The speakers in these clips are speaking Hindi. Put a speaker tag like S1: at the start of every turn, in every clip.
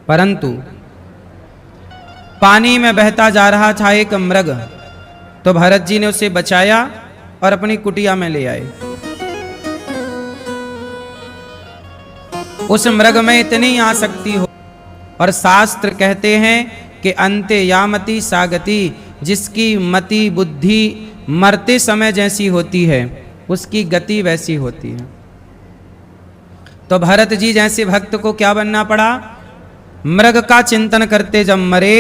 S1: परंतु पानी में बहता जा रहा था एक मृग, तो भरत जी ने उसे बचाया और अपनी कुटिया में ले आए। उस मृग में इतनी आसक्ति हो, और शास्त्र कहते हैं कि अंते यामति सागति, जिसकी मति बुद्धि मरते समय जैसी होती है उसकी गति वैसी होती है। तो भरत जी जैसे भक्त को क्या बनना पड़ा? मृग का चिंतन करते जब मरे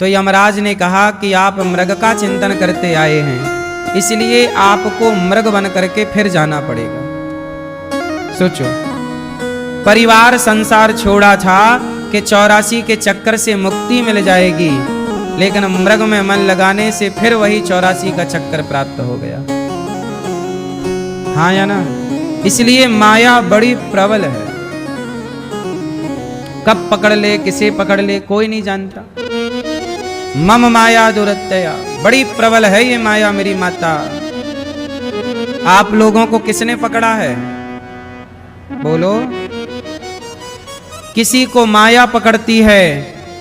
S1: तो यमराज ने कहा कि आप मृग का चिंतन करते आए हैं, इसलिए आपको मृग बन करके फिर जाना पड़ेगा। सोचो, परिवार संसार छोड़ा था कि 84 के चक्कर से मुक्ति मिल जाएगी, लेकिन मृग में मन लगाने से फिर वही 84 का चक्कर प्राप्त हो गया। हाँ या ना? इसलिए माया बड़ी प्रबल है, कब पकड़ ले किसे पकड़ ले कोई नहीं जानता। मम माया दुरत्यया, बड़ी प्रबल है ये माया मेरी माता। आप लोगों को किसने पकड़ा है? बोलो। किसी को माया पकड़ती है,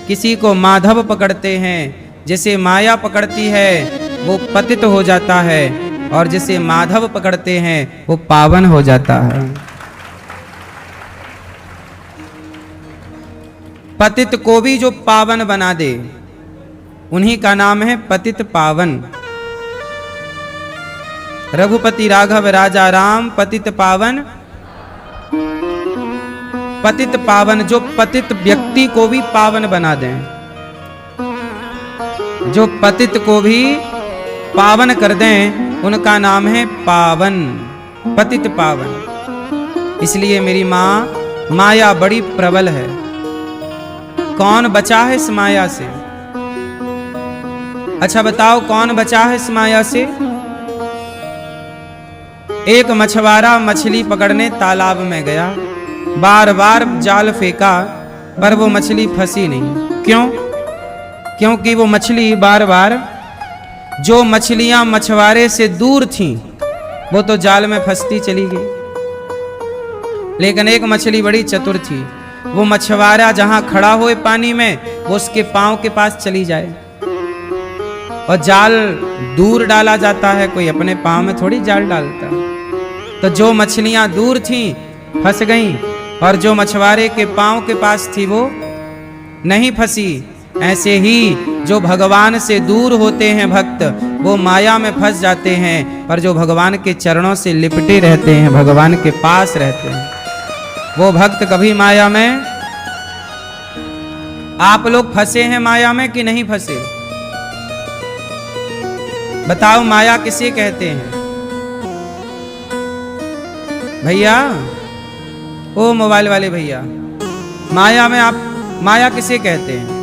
S1: किसी को माधव पकड़ते हैं। जिसे माया पकड़ती है वो पतित हो जाता है, और जिसे माधव पकड़ते हैं वो पावन हो जाता है। पतित को भी जो पावन बना दे उन्हीं का नाम है पतित पावन। रघुपति राघव राजा राम पतित पावन। पतित पावन, जो पतित व्यक्ति को भी पावन बना दें, जो पतित को भी पावन कर दें, उनका नाम है पावन, पतित पावन। इसलिए मेरी माँ, माया बड़ी प्रबल है। कौन बचा है इस माया से? अच्छा बताओ, कौन बचा है इस माया से? एक मछुआरा मछली पकड़ने तालाब में गया, बार बार जाल फेंका पर वो मछली फंसी नहीं। क्यों? क्योंकि वो मछली बार बार, जो मछलियां मछुआरे से दूर थीं वो तो जाल में फंसती चली गई, लेकिन एक मछली बड़ी चतुर थी। वो मछुआरा जहां खड़ा हुए पानी में, वो उसके पांव के पास चली जाए, और जाल दूर डाला जाता है, कोई अपने पांव में थोड़ी जाल डालता। तो जो मछलियां दूर थीं फंस गईं, और जो मछुआरे के पांव के पास थी वो नहीं फंसी। ऐसे ही जो भगवान से दूर होते हैं भक्त, वो माया में फंस जाते हैं, पर जो भगवान के चरणों से लिपटे रहते हैं, भगवान के पास रहते हैं, वो भक्त कभी माया में। आप लोग फंसे हैं माया में कि नहीं फंसे? बताओ, माया किसे कहते हैं भैया? ओ मोबाइल वाले भैया, माया में आप, माया किसे कहते हैं?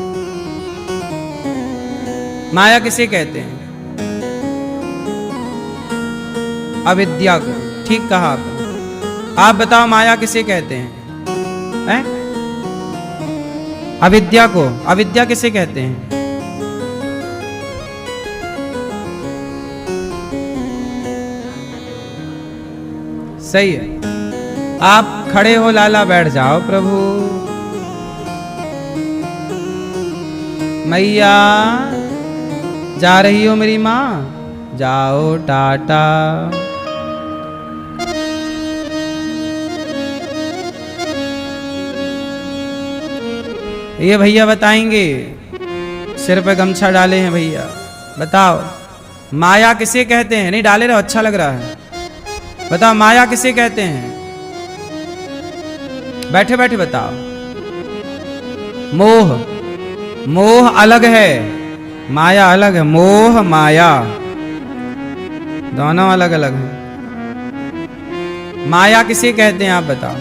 S1: माया किसे कहते हैं? अविद्या को। ठीक कहा आपने। आप बताओ, माया किसे कहते हैं? हैं? अविद्या को। अविद्या किसे कहते हैं? सही है। आप खड़े हो लाला, बैठ जाओ प्रभु। मैया जा रही हो मेरी माँ? जाओ टाटा। ये भैया बताएंगे, सिर पे गमछा डाले हैं भैया, बताओ माया किसे कहते हैं? नहीं डाले रहो, अच्छा लग रहा है। बताओ माया किसे कहते हैं? बैठे बैठे बताओ। मोह। मोह अलग है, माया अलग है। मोह माया दोनों अलग अलग हैं। माया किसे कहते हैं आप बताओ?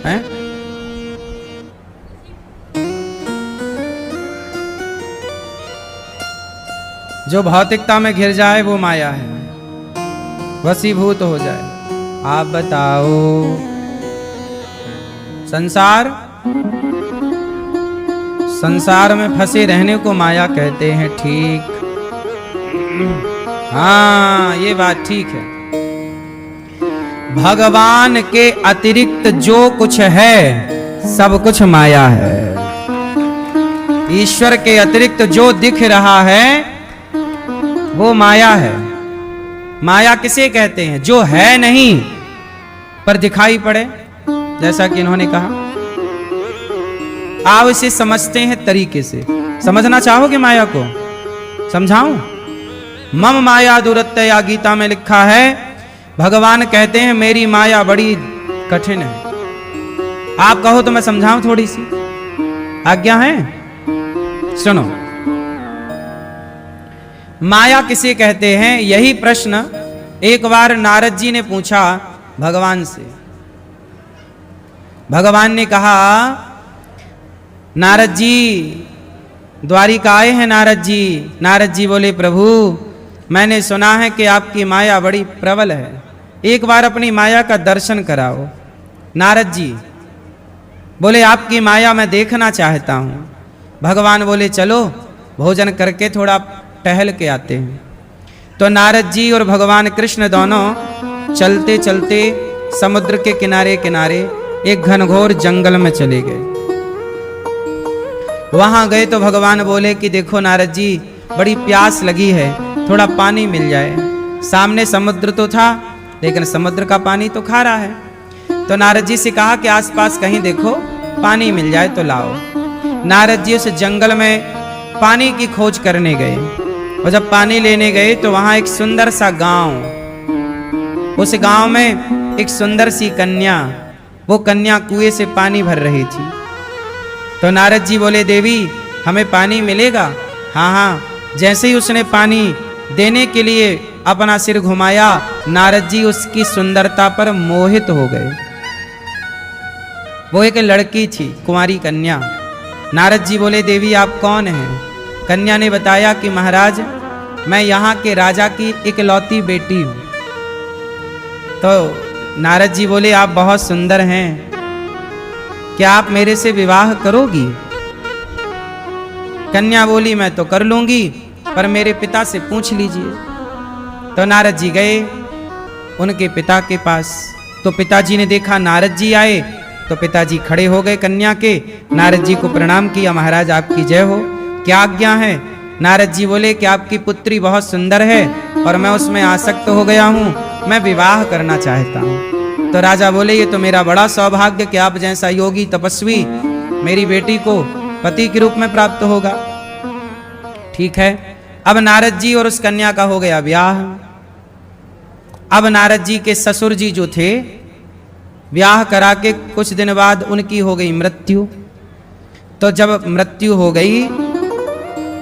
S1: हैं? जो भौतिकता में घिर जाए वो माया है, वशीभूत हो जाए। आप बताओ, संसार, संसार में फंसे रहने को माया कहते हैं। ठीक, हाँ ये बात ठीक है। भगवान के अतिरिक्त जो कुछ है सब कुछ माया है। ईश्वर के अतिरिक्त जो दिख रहा है वो माया है। माया किसे कहते हैं? जो है नहीं पर दिखाई पड़े, जैसा कि इन्होंने कहा। आप इसे समझते हैं तरीके से। समझना चाहोगे माया को? समझाऊं? मम माया दुरत्यया, गीता में लिखा है, भगवान कहते हैं मेरी माया बड़ी कठिन है। आप कहो तो मैं समझाऊं थोड़ी सी? आज्ञा है? सुनो, माया किसे कहते हैं? यही प्रश्न एक बार नारद जी ने पूछा भगवान से। भगवान ने कहा, नारद जी द्वारिका आए हैं नारद जी। नारद जी बोले, प्रभु मैंने सुना है कि आपकी माया बड़ी प्रबल है, एक बार अपनी माया का दर्शन कराओ। नारद जी बोले, आपकी माया मैं देखना चाहता हूं। भगवान बोले, चलो भोजन करके थोड़ा टहल के आते हैं। तो नारद जी और भगवान कृष्ण दोनों चलते चलते समुद्र के किनारे किनारे एक घनघोर जंगल में चले गए। वहां गए तो भगवान बोले कि देखो नारद जी, बड़ी प्यास लगी है, थोड़ा पानी मिल जाए। सामने समुद्र तो था, लेकिन समुद्र का पानी तो खारा है। तो नारद जी से कहा कि आसपास कहीं देखो पानी मिल जाए तो लाओ। नारद जी उस जंगल में पानी की खोज करने गए, और जब पानी लेने गए तो वहां एक सुंदर सा गांव, उस गांव में एक सुंदर सी कन्या, वो कन्या कुएं से पानी भर रही थी। तो नारद जी बोले, देवी हमें पानी मिलेगा? हाँ हाँ। जैसे ही उसने पानी देने के लिए अपना सिर घुमाया, नारद जी उसकी सुंदरता पर मोहित हो गए। वो एक लड़की थी, कुंवारी कन्या। नारद जी बोले, देवी आप कौन हैं? कन्या ने बताया कि महाराज मैं यहाँ के राजा की इकलौती बेटी हूँ। तो नारद जी बोले, आप बहुत सुंदर हैं, क्या आप मेरे से विवाह करोगी? कन्या बोली, मैं तो कर लूंगी, पर मेरे पिता से पूछ लीजिए। तो नारद जी गए उनके पिता के पास। तो पिताजी ने देखा नारद जी आए, तो पिताजी खड़े हो गए कन्या के। नारद जी को प्रणाम किया, महाराज आपकी जय हो, क्या आज्ञा है? नारद जी बोले कि आपकी पुत्री बहुत सुंदर है और मैं उसमें आसक्त हो गया हूँ, मैं विवाह करना चाहता हूँ। तो राजा बोले, ये तो मेरा बड़ा सौभाग्य कि आप जैसा योगी तपस्वी मेरी बेटी को पति के रूप में प्राप्त होगा। ठीक है, अब नारद जी और उस कन्या का हो गया ब्याह। अब नारद जी के ससुर जी जो थे, ब्याह करा के कुछ दिन बाद उनकी हो गई मृत्यु। तो जब मृत्यु हो गई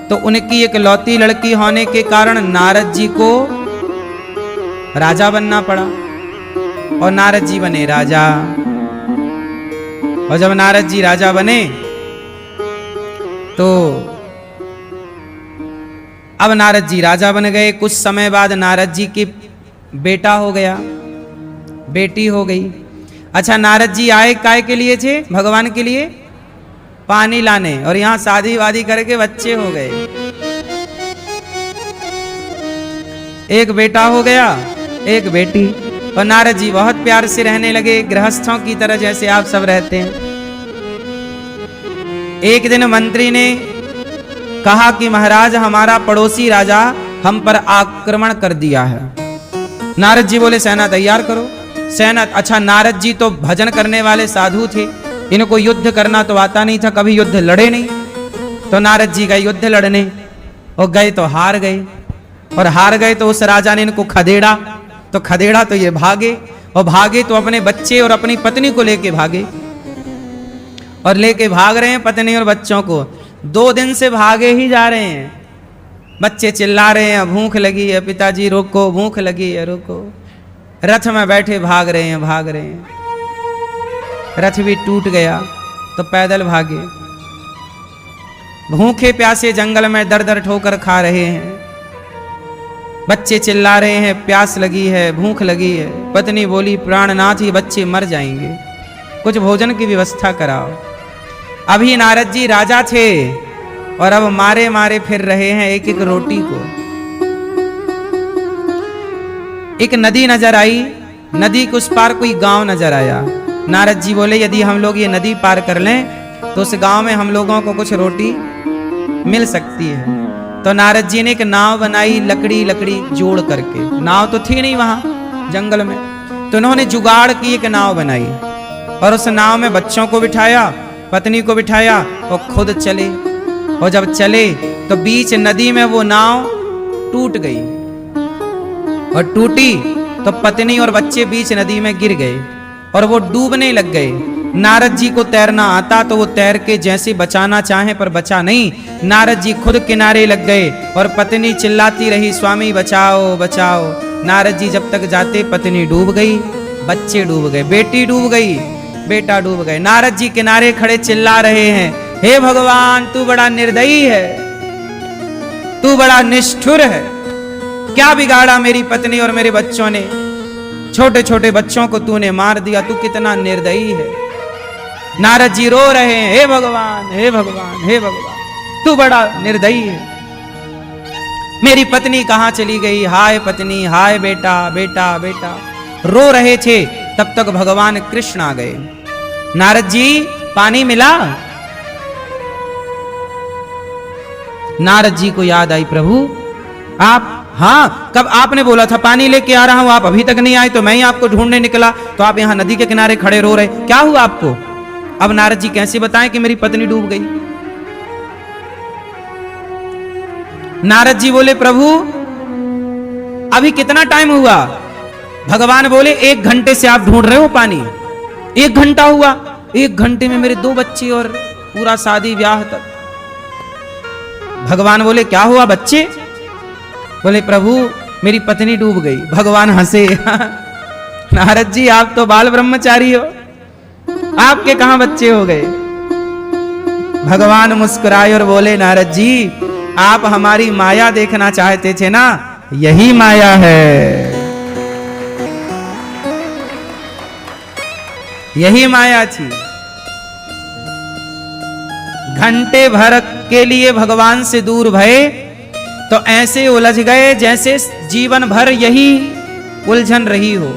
S1: तो उनकी एक लौती लड़की होने के कारण नारद जी को राजा बनना पड़ा, और नारद जी बने राजा। और जब नारद जी राजा बने तो अब नारद जी राजा बन गए। कुछ समय बाद नारद जी की बेटा हो गया, बेटी हो गई। अच्छा, नारद जी आए काय के लिए थे? भगवान के लिए पानी लाने, और यहां शादी वादी करके बच्चे हो गए। एक बेटा हो गया, एक बेटी। और नारद जी बहुत प्यार से रहने लगे, गृहस्थों की तरह जैसे आप सब रहते हैं। एक दिन मंत्री ने कहा कि महाराज हमारा पड़ोसी राजा हम पर आक्रमण कर दिया है। नारद जी बोले, सेना तैयार करो। सेना, अच्छा नारद जी तो भजन करने वाले साधु थे, इनको युद्ध करना तो आता नहीं था, कभी युद्ध लड़े नहीं। तो नारद जी गए युद्ध लड़ने, और गए तो हार गए, और हार गए तो उस राजा ने इनको खदेड़ा। तो खदेड़ा तो ये भागे, और भागे तो अपने बच्चे और अपनी पत्नी को लेके भागे, और लेके भाग रहे हैं पत्नी और बच्चों को। 2 दिन से भागे ही जा रहे हैं। बच्चे चिल्ला रहे हैं, भूख लगी है पिताजी रोको, भूख लगी है रोको। रथ में बैठे भाग रहे हैं, भाग रहे हैं। रथ भी टूट गया तो पैदल भागे। भूखे प्यासे जंगल में दर दर ठोकर खा रहे हैं। बच्चे चिल्ला रहे हैं, प्यास लगी है, भूख लगी है। पत्नी बोली, प्राणनाथ ये बच्चे मर जाएंगे, कुछ भोजन की व्यवस्था कराओ। अभी नारद जी राजा थे और अब मारे मारे फिर रहे हैं एक एक रोटी को। एक नदी नजर आई, नदी के उस पार कोई गांव नजर आया। नारद जी बोले यदि हम लोग ये नदी पार कर लें तो उस गांव में हम लोगों को कुछ रोटी मिल सकती है। तो नारद जी ने एक नाव बनाई, लकड़ी जोड़ करके। नाव तो थी नहीं वहां जंगल में, तो उन्होंने जुगाड़ की एक नाव बनाई और उस नाव में बच्चों को बिठाया, पत्नी को बिठाया और खुद चले। और जब चले तो बीच नदी में वो नाव टूट गई और टूटी तो पत्नी और बच्चे बीच नदी में गिर गए और वो डूबने लग गए। नारद जी को तैरना आता तो वो तैर के जैसे बचाना चाहे पर बचा नहीं। नारद जी खुद किनारे लग गए और पत्नी चिल्लाती रही, स्वामी बचाओ बचाओ। नारद जी जब तक जाते पत्नी डूब गई, बच्चे डूब गए, बेटी डूब गई, बेटा डूब गए। नारद जी किनारे खड़े चिल्ला रहे हैं, हे भगवान तू बड़ा निर्दयी है, तू बड़ा निष्ठुर है, क्या बिगाड़ा मेरी पत्नी और मेरे बच्चों ने, छोटे छोटे बच्चों को तूने मार दिया, तू कितना निर्दयी है। नारद जी रो रहे हैं, हे भगवान हे भगवान हे भगवान तू बड़ा निर्दयी है, मेरी पत्नी कहां चली गई, हाय पत्नी हाय बेटा बेटा बेटा। रो रहे थे तब तक भगवान कृष्ण आ गए। नारद जी पानी मिला? नारद जी को याद आई, प्रभु आप, हाँ कब आपने बोला था पानी लेके आ रहा हूं, आप अभी तक नहीं आए, तो मैं ही आपको ढूंढने निकला, तो आप यहां नदी के किनारे खड़े रो रहे, क्या हुआ आपको? अब नारद जी कैसे बताएं कि मेरी पत्नी डूब गई? नारद जी बोले, प्रभु अभी कितना टाइम हुआ? भगवान बोले, 1 घंटे से आप ढूंढ रहे हो पानी, 1 घंटा हुआ, 1 घंटे में मेरे 2 बच्चे और पूरा शादी ब्याह तक। भगवान बोले, क्या हुआ बच्चे? बोले, प्रभु मेरी पत्नी डूब गई। भगवान हंसे, नारद जी आप तो बाल ब्रह्मचारी हो, आपके कहां बच्चे हो गए? भगवान मुस्कुराए और बोले, नारद जी आप हमारी माया देखना चाहते थे ना, यही माया है, यही माया थी। घंटे भर के लिए भगवान से दूर भये तो ऐसे उलझ गए जैसे जीवन भर यही उलझन रही हो।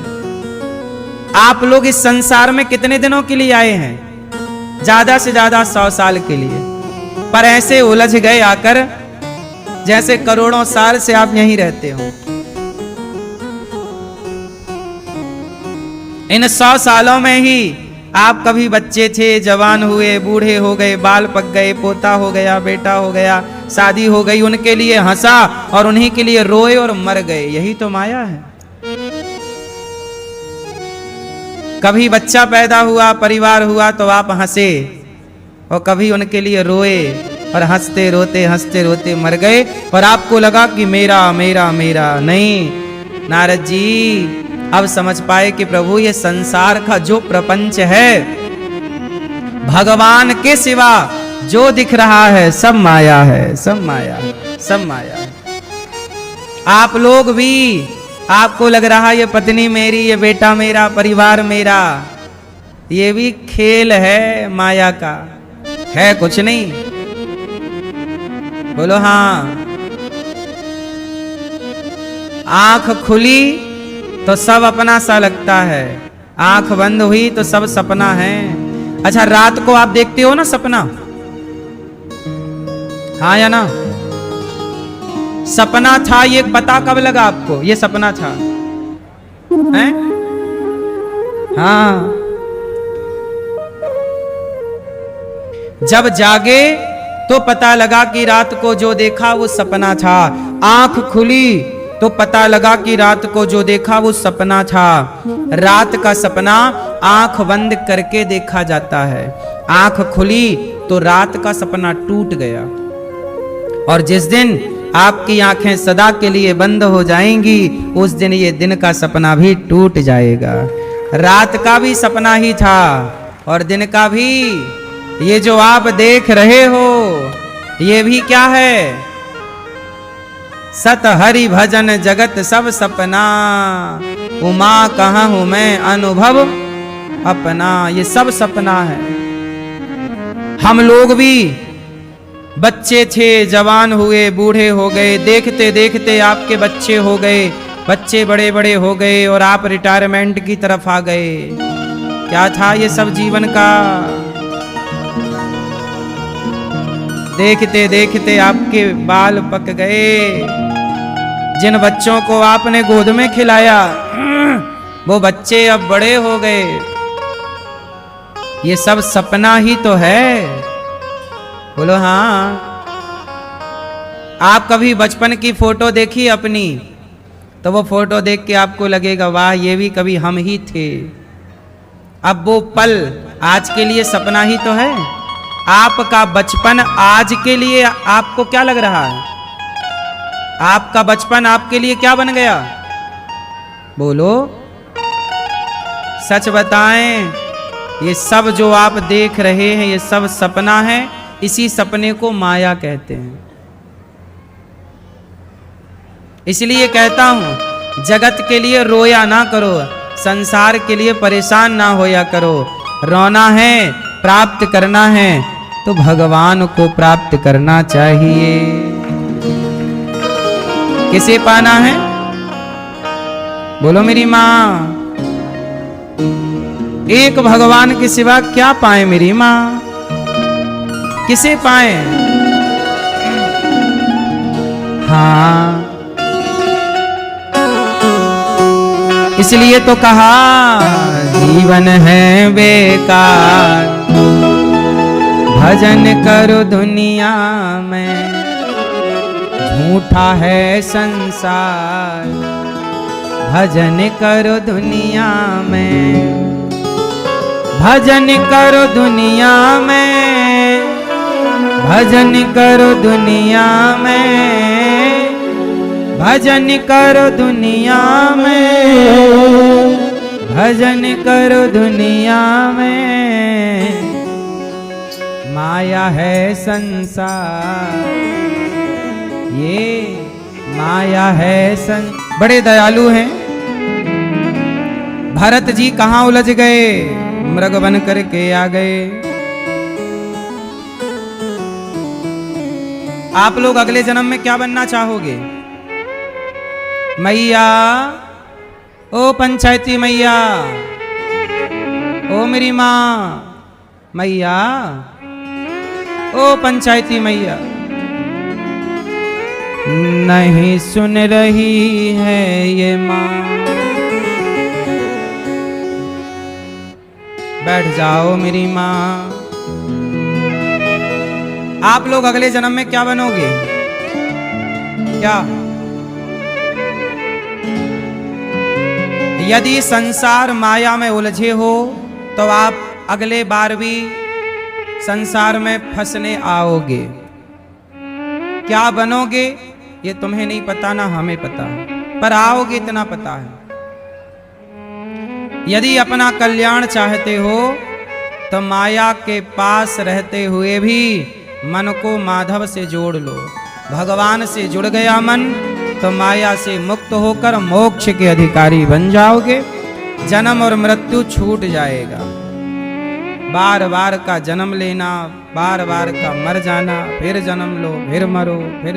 S1: आप लोग इस संसार में कितने दिनों के लिए आए हैं? ज्यादा से ज्यादा 100 साल के लिए, पर ऐसे उलझ गए आकर जैसे करोड़ों साल से आप यहीं रहते हो। इन 100 सालों में ही आप कभी बच्चे थे, जवान हुए, बूढ़े हो गए, बाल पक गए, पोता हो गया, बेटा हो गया, शादी हो गई, उनके लिए हंसा और उन्हीं के लिए रोए और मर गए, यही तो माया है। कभी बच्चा पैदा हुआ, परिवार हुआ तो आप हंसे और कभी उनके लिए रोए और हंसते रोते मर गए और आपको लगा कि मेरा मेरा मेरा। नहीं नारद जी अब समझ पाए कि प्रभु ये संसार का जो प्रपंच है, भगवान के सिवा जो दिख रहा है सब माया है, सब माया, सब माया है। आप लोग भी, आपको लग रहा ये पत्नी मेरी, ये बेटा मेरा, परिवार मेरा, ये भी खेल है माया का, है कुछ नहीं। बोलो हाँ। आंख खुली तो सब अपना सा लगता है, आंख बंद हुई तो सब सपना है। अच्छा रात को आप देखते हो ना सपना, हाँ या ना? सपना था ये पता कब लगा आपको ये सपना था? हैं? हाँ जब जागे तो पता लगा कि रात को जो देखा वो सपना था। आंख खुली तो पता लगा कि रात को जो देखा वो सपना था। रात का सपना आंख बंद करके देखा जाता है, आंख खुली तो रात का सपना टूट गया। और जिस दिन आपकी आंखें सदा के लिए बंद हो जाएंगी उस दिन ये दिन का सपना भी टूट जाएगा। रात का भी सपना ही था और दिन का भी। ये जो आप देख रहे हो ये भी क्या है? सत हरि भजन जगत सब सपना, उमा कहाँ हूं मैं अनुभव अपना। ये सब सपना है। हम लोग भी बच्चे थे, जवान हुए, बूढ़े हो गए, देखते देखते आपके बच्चे हो गए, बच्चे बड़े बड़े हो गए और आप रिटायरमेंट की तरफ आ गए। क्या था ये सब जीवन का। देखते देखते आपके बाल पक गए। जिन बच्चों को आपने गोद में खिलाया वो बच्चे अब बड़े हो गए। ये सब सपना ही तो है। बोलो हाँ। आप कभी बचपन की फोटो देखी अपनी, तो वो फोटो देख के आपको लगेगा वाह ये भी कभी हम ही थे। अब वो पल आज के लिए सपना ही तो है। आपका बचपन आज के लिए आपको क्या लग रहा है? आपका बचपन आपके लिए क्या बन गया? बोलो सच बताएं। ये सब जो आप देख रहे हैं ये सब सपना है। इसी सपने को माया कहते हैं। इसलिए कहता हूं जगत के लिए रोया ना करो, संसार के लिए परेशान ना होया करो। रोना है, प्राप्त करना है तो भगवान को प्राप्त करना चाहिए। किसे पाना है? बोलो मेरी माँ। एक भगवान के सिवा क्या पाए मेरी माँ? किसे पाए? हाँ, इसलिए तो कहा जीवन है बेकार, भजन करो दुनिया में, झूठा है संसार, भजन करो दुनिया में, भजन करो दुनिया में, भजन करो दुनिया में, भजन करो दुनिया में, भजन करो दुनिया में। माया है संसार, ये माया है बड़े दयालु हैं। भरत जी कहाँ उलझ गए? मृग बन करके आ गए। आप लोग अगले जन्म में क्या बनना चाहोगे? मैया, ओ पंचायती मैया, ओ मेरी माँ मैया, ओ पंचायती मैया, नहीं सुन रही है ये माँ। बैठ जाओ मेरी माँ। आप लोग अगले जन्म में क्या बनोगे? क्या? यदि संसार माया में उलझे हो तो आप अगले बार भी संसार में फंसने आओगे। क्या बनोगे ये तुम्हें नहीं पता, ना हमें पता, पर आओगे इतना पता है। यदि अपना कल्याण चाहते हो तो माया के पास रहते हुए भी मन को माधव से जोड़ लो। भगवान से जुड़ गया मन तो माया से मुक्त होकर मोक्ष के अधिकारी बन जाओगे। जन्म और मृत्यु छूट जाएगा। बार बार का जन्म लेना, बार बार का मर जाना, फिर जन्म लो, फिर मरो, फिर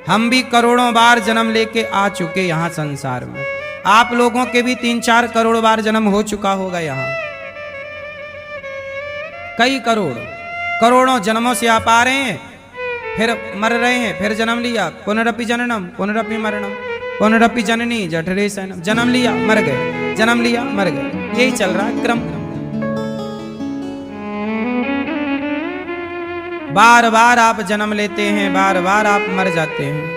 S1: हम भी करोड़ों बार जन्म लेके आ चुके यहाँ संसार में। आप लोगों के भी 3-4 करोड़ बार जन्म हो चुका होगा यहाँ। कई करोड़ों जन्मों से आप आ रहे हैं, फिर मर रहे हैं, फिर जन्म लिया, पुनरपि जननम पुनरपि मरणम पुनरपि जननी जठरे शयनम। जन्म लिया मर गए, जन्म लिया मर गए, यही चल रहा है क्रम। बार बार आप जन्म लेते हैं, बार बार आप मर जाते हैं।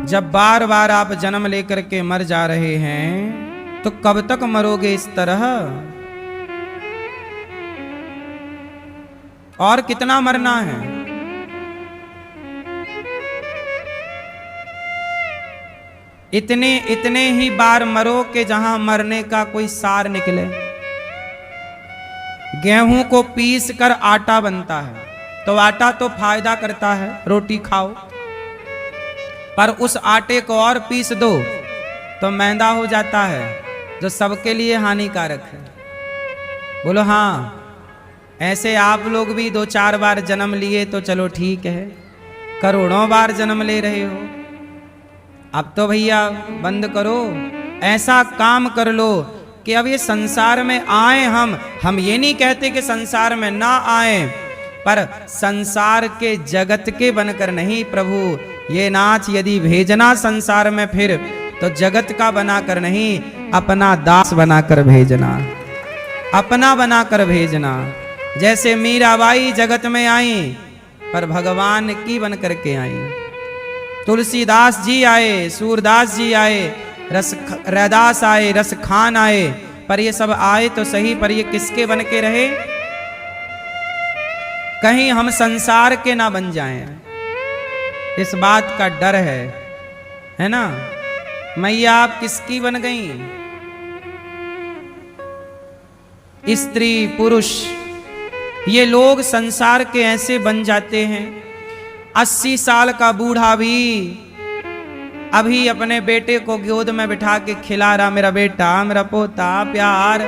S1: जब बार बार आप जन्म लेकर के मर जा रहे हैं तो कब तक मरोगे इस तरह? और कितना मरना है? इतने ही बार मरो कि जहां मरने का कोई सार निकले। गेहूं को पीस कर आटा बनता है तो आटा तो फायदा करता है, रोटी खाओ, पर उस आटे को और पीस दो तो मैदा हो जाता है जो सबके लिए हानिकारक है। बोलो हाँ। ऐसे आप लोग भी 2-4 बार जन्म लिए तो चलो ठीक है, करोड़ों बार जन्म ले रहे हो अब तो भैया बंद करो, ऐसा काम कर लो कि अब ये संसार में आए हम ये नहीं कहते कि संसार में ना आए, पर संसार के जगत के बनकर नहीं प्रभु, ये नाच यदि भेजना संसार में फिर तो जगत का बनाकर नहीं, अपना दास बनाकर भेजना, अपना बनाकर भेजना। जैसे मीराबाई जगत में आई पर भगवान की बनकर के आई, तुलसीदास जी आए, सूरदास जी आए, रैदास आए, रस खान आए, पर ये सब आए तो सही, पर ये किसके बन के रहे? कहीं हम संसार के ना बन जाएं, इस बात का डर है ना। मैया आप किसकी बन गई? स्त्री पुरुष ये लोग संसार के ऐसे बन जाते हैं। 80 साल का बूढ़ा भी अभी अपने बेटे को गोद में बिठा के खिला रहा, मेरा बेटा, मेरा पोता, प्यार।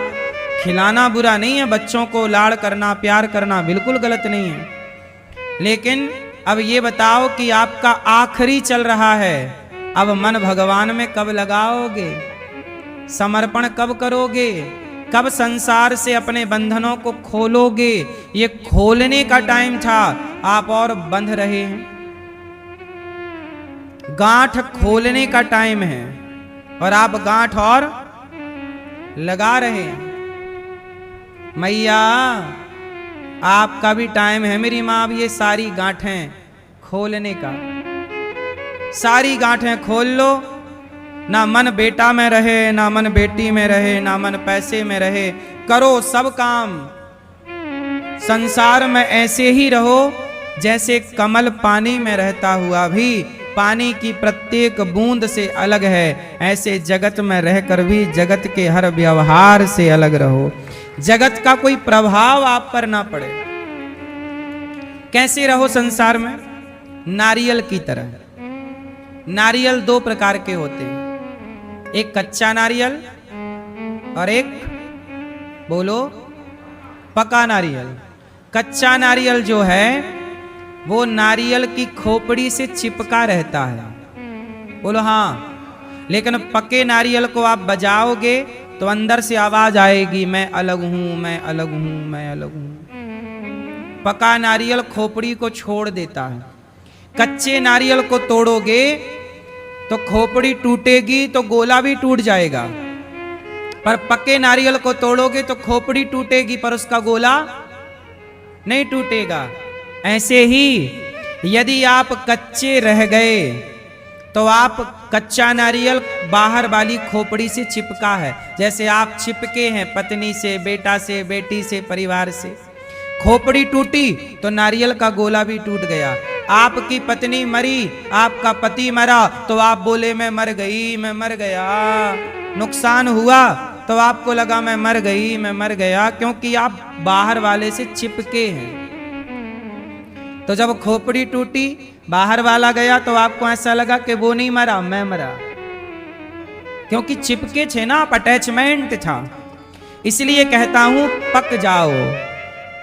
S1: खिलाना बुरा नहीं है, बच्चों को लाड़ करना, प्यार करना बिल्कुल गलत नहीं है। लेकिन अब ये बताओ कि आपका आखिरी चल रहा है, अब मन भगवान में कब लगाओगे? समर्पण कब करोगे? कब संसार से अपने बंधनों को खोलोगे? ये खोलने का टाइम था, आप और बंध रहे हैं। गांठ खोलने का टाइम है और आप गांठ और लगा रहे हैं। मैया आपका भी टाइम है मेरी माँ, अब ये सारी गांठें खोलने का, सारी गांठें खोल लो। ना मन बेटा में रहे, ना मन बेटी में रहे, ना मन पैसे में रहे, करो सब काम। संसार में ऐसे ही रहो जैसे कमल पानी में रहता हुआ भी पानी की प्रत्येक बूंद से अलग है, ऐसे जगत में रहकर भी जगत के हर व्यवहार से अलग रहो, जगत का कोई प्रभाव आप पर ना पड़े। कैसे रहो संसार में? नारियल की तरह। नारियल 2 प्रकार के होते हैं, एक कच्चा नारियल और एक बोलो पका नारियल। कच्चा नारियल जो है वो नारियल की खोपड़ी से चिपका रहता है, बोलो हाँ। लेकिन पके नारियल को आप बजाओगे तो अंदर से आवाज आएगी, मैं अलग हूं, मैं अलग हूं, मैं अलग हूं। पका नारियल खोपड़ी को छोड़ देता है। कच्चे नारियल को तोड़ोगे तो खोपड़ी टूटेगी तो गोला भी टूट जाएगा, पर पके नारियल को तोड़ोगे तो खोपड़ी टूटेगी पर उसका गोला नहीं टूटेगा। ऐसे ही यदि आप कच्चे रह गए तो आप कच्चा नारियल बाहर वाली खोपड़ी से चिपका है, जैसे आप चिपके हैं पत्नी से, बेटा से, बेटी से, परिवार से। खोपड़ी टूटी तो नारियल का गोला भी टूट गया। आपकी पत्नी मरी, आपका पति मरा तो आप बोले मैं मर गई, मैं मर गया। नुकसान हुआ तो आपको लगा मैं मर गई, मैं मर गया, क्योंकि आप बाहर वाले से चिपके हैं। तो जब खोपड़ी टूटी, बाहर वाला गया तो आपको ऐसा लगा कि वो नहीं मरा, मैं मरा, क्योंकि चिपके थे ना, आप अटैचमेंट था। इसलिए कहता हूं पक जाओ।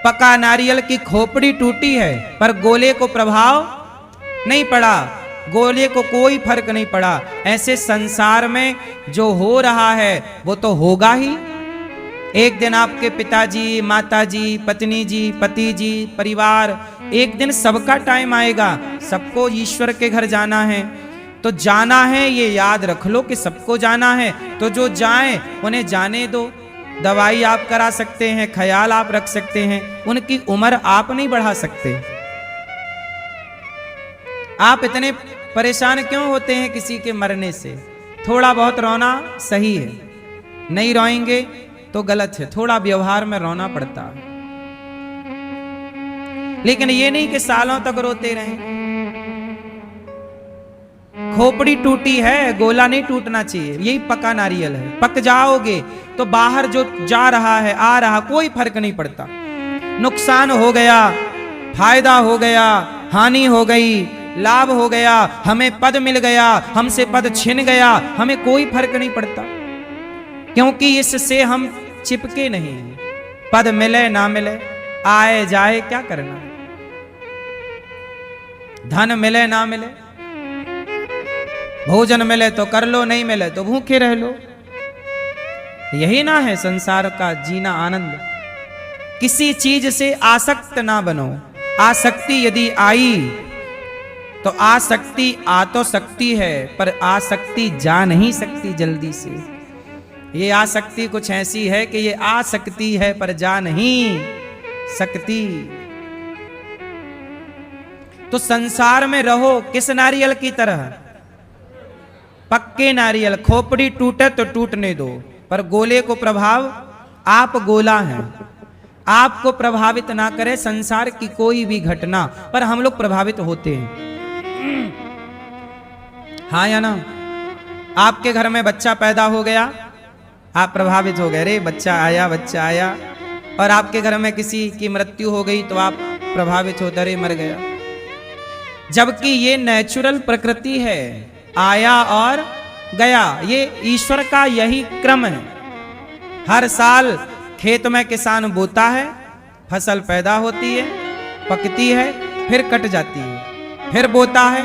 S1: पका नारियल की खोपड़ी टूटी है पर गोले को प्रभाव नहीं पड़ा, गोले को कोई फर्क नहीं पड़ा। ऐसे संसार में जो हो रहा है वो तो होगा ही। एक दिन आपके पिताजी, माताजी, पत्नी जी, पति जी, परिवार, एक दिन सबका टाइम आएगा, सबको ईश्वर के घर जाना है। तो जाना है ये याद रख लो कि सबको जाना है, तो जो जाए उन्हें जाने दो। दवाई आप करा सकते हैं, ख्याल आप रख सकते हैं, उनकी उम्र आप नहीं बढ़ा सकते। आप इतने परेशान क्यों होते हैं किसी के मरने से? थोड़ा बहुत रोना सही है, नहीं रोएंगे तो गलत है, थोड़ा व्यवहार में रोना पड़ता है, लेकिन ये नहीं कि सालों तक रोते रहें। खोपड़ी टूटी है, गोला नहीं टूटना चाहिए, यही पका नारियल है। पक जाओगे तो बाहर जो जा रहा है, आ रहा, कोई फर्क नहीं पड़ता। नुकसान हो गया, फायदा हो गया, हानि हो गई, लाभ हो गया, हमें पद मिल गया, हमसे पद छिन गया, हमें कोई फर्क नहीं पड़ता, क्योंकि इससे हम चिपके नहीं हैं। पद मिले ना मिले, आए जाए, क्या करना? धन मिले ना मिले, भोजन मिले तो कर लो, नहीं मिले तो भूखे रह लो। यही ना है संसार का जीना आनंद। किसी चीज से आसक्त ना बनो। आसक्ति यदि आई तो आसक्ति आ तो सकती है, पर आसक्ति जा नहीं सकती जल्दी से। ये आसक्ति कुछ ऐसी है कि ये आ सकती है पर जा नहीं सकती। तो संसार में रहो किस नारियल की तरह? पक्के नारियल। खोपड़ी टूटे तो टूटने दो, पर गोले को प्रभाव, आप गोला हैं, आपको प्रभावित ना करे संसार की कोई भी घटना, पर हम लोग प्रभावित होते हैं। हाँ या ना? आपके घर में बच्चा पैदा हो गया, आप प्रभावित हो गए, रे बच्चा आया। और आपके घर में किसी की मृत्यु हो गई तो आप प्रभावित होते, रे मर गया। जबकि ये नेचुरल प्रकृति है, आया और गया, ये ईश्वर का यही क्रम है। हर साल खेत में किसान बोता है, फसल पैदा होती है, पकती है, फिर कट जाती है, फिर बोता है,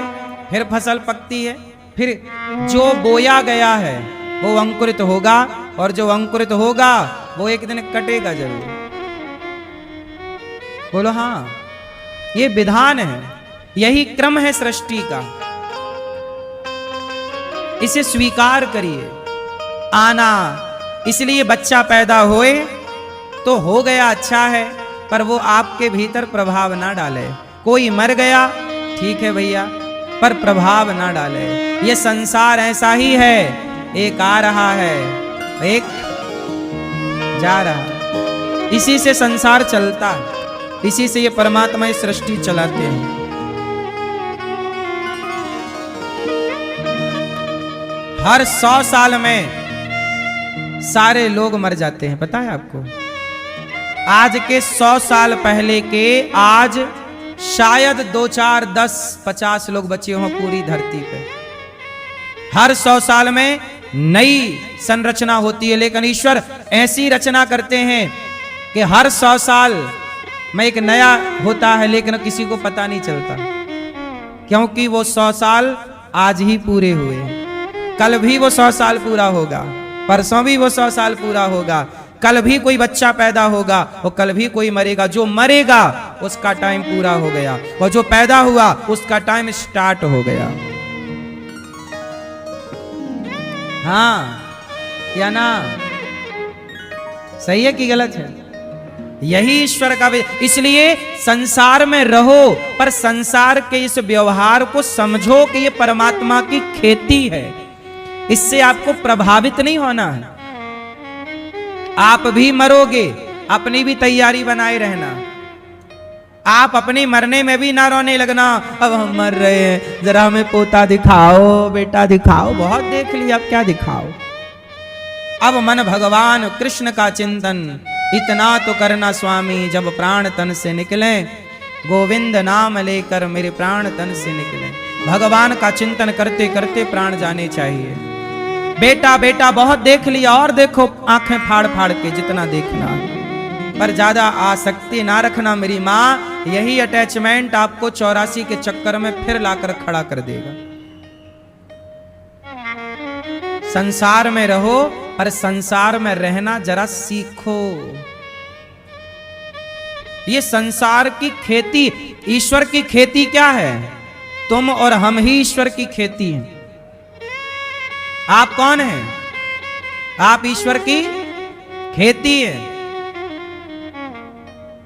S1: फिर फसल पकती है, फिर जो बोया गया है वो अंकुरित होगा, और जो अंकुरित होगा वो एक दिन कटेगा जरूर। बोलो हाँ, ये विधान है, यही क्रम है सृष्टि का। इसे स्वीकार करिए। आना, इसलिए बच्चा पैदा होए तो हो गया अच्छा है, पर वो आपके भीतर प्रभाव ना डाले। कोई मर गया ठीक है भैया, पर प्रभाव ना डाले। ये संसार ऐसा ही है, एक आ रहा है, एक जा रहा। इसी से संसार चलता है, इसी से ये परमात्मा ये सृष्टि चलाते हैं। हर 100 साल में सारे लोग मर जाते हैं, पता है आपको? आज के 100 साल पहले के आज शायद 2, 4, 10, 50 लोग बचे हों पूरी धरती पे। हर 100 साल में नई संरचना होती है, लेकिन ईश्वर ऐसी रचना करते हैं कि हर 100 साल में एक नया होता है, लेकिन किसी को पता नहीं चलता, क्योंकि वो 100 साल आज ही पूरे हुए। कल भी वो 100 साल पूरा होगा, परसों भी वो 100 साल पूरा होगा, कल भी कोई बच्चा पैदा होगा और कल भी कोई मरेगा। जो मरेगा उसका टाइम पूरा हो गया, और जो पैदा हुआ उसका टाइम स्टार्ट हो गया। हाँ या ना? सही है कि गलत है? यही ईश्वर का। इसलिए संसार में रहो, पर संसार के इस व्यवहार को समझो कि ये परमात्मा की खेती है। इससे आपको प्रभावित नहीं होना है। आप भी मरोगे, अपनी भी तैयारी बनाए रहना। आप अपनी मरने में भी ना रोने लगना, अब हम मर रहे हैं, जरा हमें पोता दिखाओ, बेटा दिखाओ। बहुत देख लिया, अब क्या दिखाओ? अब मन भगवान कृष्ण का चिंतन इतना तो करना स्वामी, जब प्राण तन से निकले, गोविंद नाम लेकर मेरे प्राण तन से निकले। भगवान का चिंतन करते करते प्राण जाने चाहिए। बेटा बेटा बहुत देख लिया, और देखो आंखें फाड़ फाड़ के जितना देखना, पर ज्यादा आसक्ति ना रखना मेरी माँ। यही अटैचमेंट आपको 84 के चक्कर में फिर लाकर खड़ा कर देगा। संसार में रहो, पर संसार में रहना जरा सीखो। ये संसार की खेती, ईश्वर की खेती क्या है? तुम और हम ही ईश्वर की खेती हैं। आप कौन हैं? आप ईश्वर की खेती है।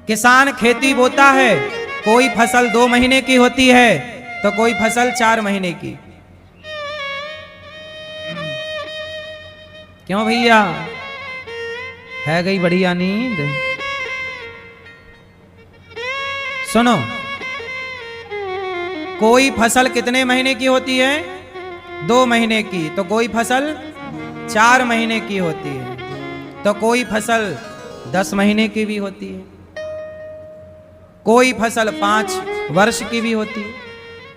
S1: किसान खेती बोता है, कोई फसल 2 महीने की होती है तो कोई फसल 4 महीने की। क्यों भैया, है गई बढ़िया नींद? सुनो, कोई फसल कितने महीने की होती है? 2 महीने की। तो कोई फसल 4 महीने की होती है, तो कोई फसल 10 महीने की भी होती है, कोई फसल 5 वर्ष की भी होती है।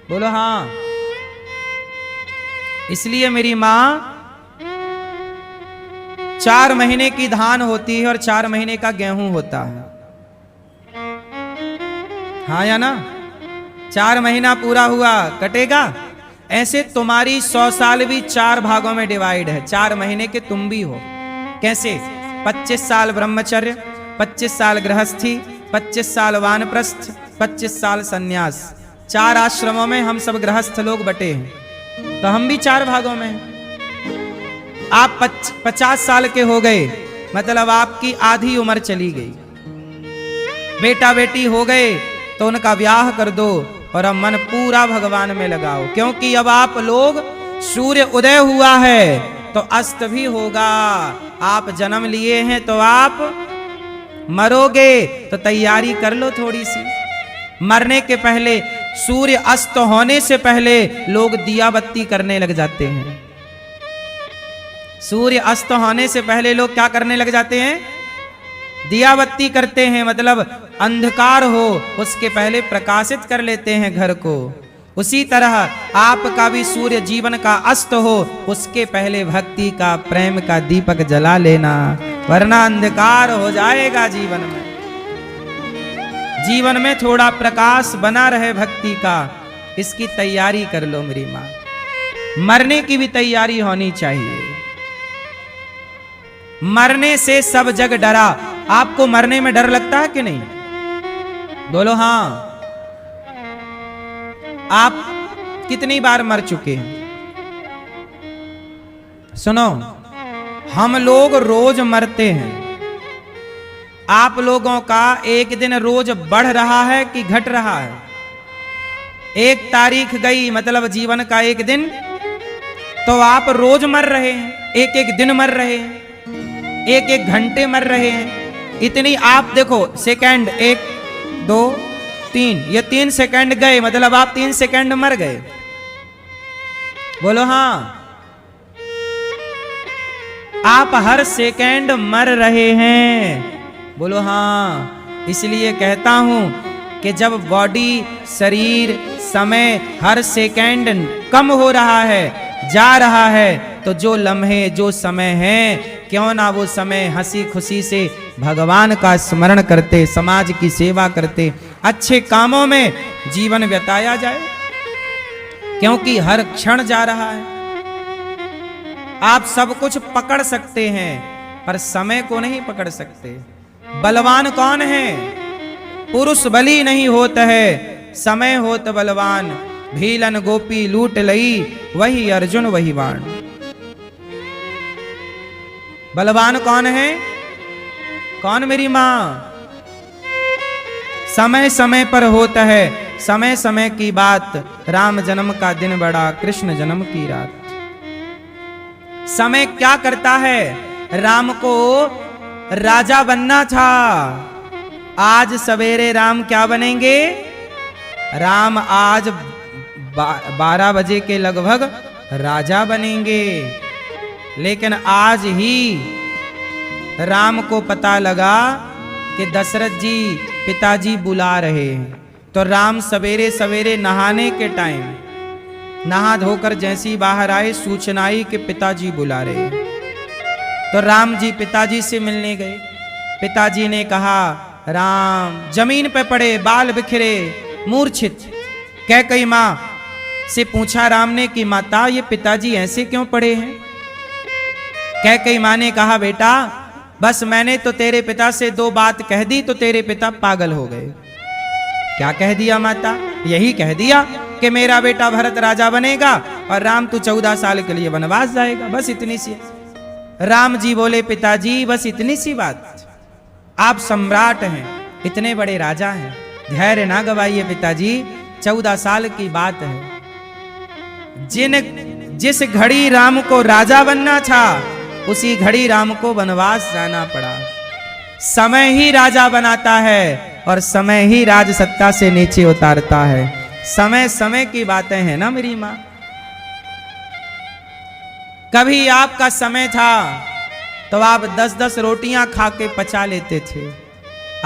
S1: बोलो हाँ। इसलिए मेरी मां 4 महीने की धान होती है और 4 महीने का गेहूं होता है। हाँ या ना? 4 महीना पूरा हुआ, कटेगा। ऐसे तुम्हारी 100 साल भी 4 भागों में डिवाइड है। 4 महीने के तुम भी हो। कैसे? 25 साल ब्रह्मचर्य, 25 साल गृहस्थी, 25 साल वानप्रस्थ, 25 साल सन्यास। 4 आश्रमों में हम सब गृहस्थ लोग बटे हैं, तो हम भी 4 भागों में हैं। आप 50 साल के हो गए, मतलब आपकी आधी उम्र चली गई। बेटा बेटी हो गए तो उनका ब्याह कर दो और अब मन पूरा भगवान में लगाओ, क्योंकि अब आप लोग, सूर्य उदय हुआ है तो अस्त भी होगा। आप जन्म लिए हैं तो आप मरोगे, तो तैयारी कर लो थोड़ी सी। मरने के पहले, सूर्य अस्त होने से पहले लोग दिया बत्ती करने लग जाते हैं। सूर्य अस्त होने से पहले लोग क्या करने लग जाते हैं? दिया बत्ती करते हैं, मतलब अंधकार हो उसके पहले प्रकाशित कर लेते हैं घर को। उसी तरह आपका भी सूर्य जीवन का अस्त हो उसके पहले भक्ति का, प्रेम का दीपक जला लेना, वरना अंधकार हो जाएगा जीवन में। जीवन में थोड़ा प्रकाश बना रहे भक्ति का, इसकी तैयारी कर लो मेरी माँ। मरने की भी तैयारी होनी चाहिए। मरने से सब जग डरा। आपको मरने में डर लगता है कि नहीं? बोलो हाँ। आप कितनी बार मर चुके हैं? सुनो, हम लोग रोज मरते हैं। आप लोगों का एक दिन रोज बढ़ रहा है कि घट रहा है? एक तारीख गई मतलब जीवन का एक दिन, तो आप रोज मर रहे हैं, एक एक दिन मर रहे हैं, एक एक घंटे मर रहे हैं। इतनी आप देखो सेकंड, 1 2 3, ये 3 सेकंड गए मतलब आप 3 सेकंड मर गए। बोलो हाँ। आप हर सेकंड मर रहे हैं। बोलो हाँ। इसलिए कहता हूं कि जब बॉडी, शरीर, समय हर सेकंड कम हो रहा है, जा रहा है, तो जो लम्हे, जो समय है, क्यों ना वो समय हंसी खुशी से भगवान का स्मरण करते, समाज की सेवा करते, अच्छे कामों में जीवन बिताया जाए, क्योंकि हर क्षण जा रहा है। आप सब कुछ पकड़ सकते हैं पर समय को नहीं पकड़ सकते। बलवान कौन है? पुरुष बली नहीं होता है, समय होत बलवान। भीलन गोपी लूट लई, वही अर्जुन वही बाण। बलवान कौन है? कौन मेरी मां? समय समय पर होता है, समय समय की बात। राम जन्म का दिन बड़ा, कृष्ण जन्म की रात। समय क्या करता है? राम को राजा बनना था, आज सवेरे राम क्या बनेंगे? राम आज 12 बजे के लगभग राजा बनेंगे। लेकिन आज ही राम को पता लगा कि दशरथ जी पिताजी बुला रहे हैं, तो राम सवेरे सवेरे नहाने के टाइम नहा धोकर जैसी बाहर आए, सूचना आई कि पिताजी बुला रहे हैं। तो राम जी पिताजी से मिलने गए। पिताजी ने कहा, राम जमीन पे पड़े, बाल बिखरे, मूर्छित। कैकेयी माँ से पूछा राम ने कि माता ये पिताजी ऐसे क्यों पड़े हैं? कैकेयी माँ ने कहा, बेटा बस मैंने तो तेरे पिता से 2 बात कह दी तो तेरे पिता पागल हो गए। क्या कह दिया माता? यही कह दिया कि मेरा बेटा भरत राजा बनेगा और राम तू 14 साल के लिए वनवास जाएगा, बस इतनी सी। राम जी बोले, पिताजी बस इतनी सी बात? आप सम्राट हैं, इतने बड़े राजा हैं, धैर्य ना गवाइए पिताजी, 14 साल की बात है। जिस घड़ी राम को राजा बनना था उसी घड़ी राम को वनवास जाना पड़ा। समय ही राजा बनाता है और समय ही राज सत्ता से नीचे उतारता है। समय समय की बातें हैं ना मेरी माँ। कभी आपका समय था तो आप 10-10 रोटियां खा के पचा लेते थे।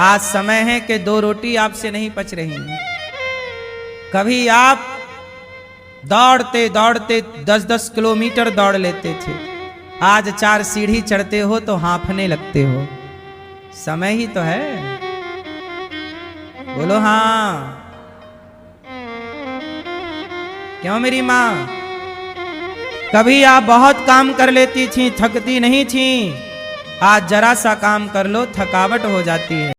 S1: आज समय है कि 2 रोटी आपसे नहीं पच रही। कभी आप दौड़ते दौड़ते 10-10 किलोमीटर दौड़ लेते थे, आज 4 सीढ़ी चढ़ते हो तो हांफने लगते हो। समय ही तो है। बोलो हाँ। क्यों मेरी माँ? कभी आप बहुत काम कर लेती थी, थकती नहीं थी। आज जरा सा काम कर लो, थकावट हो जाती है।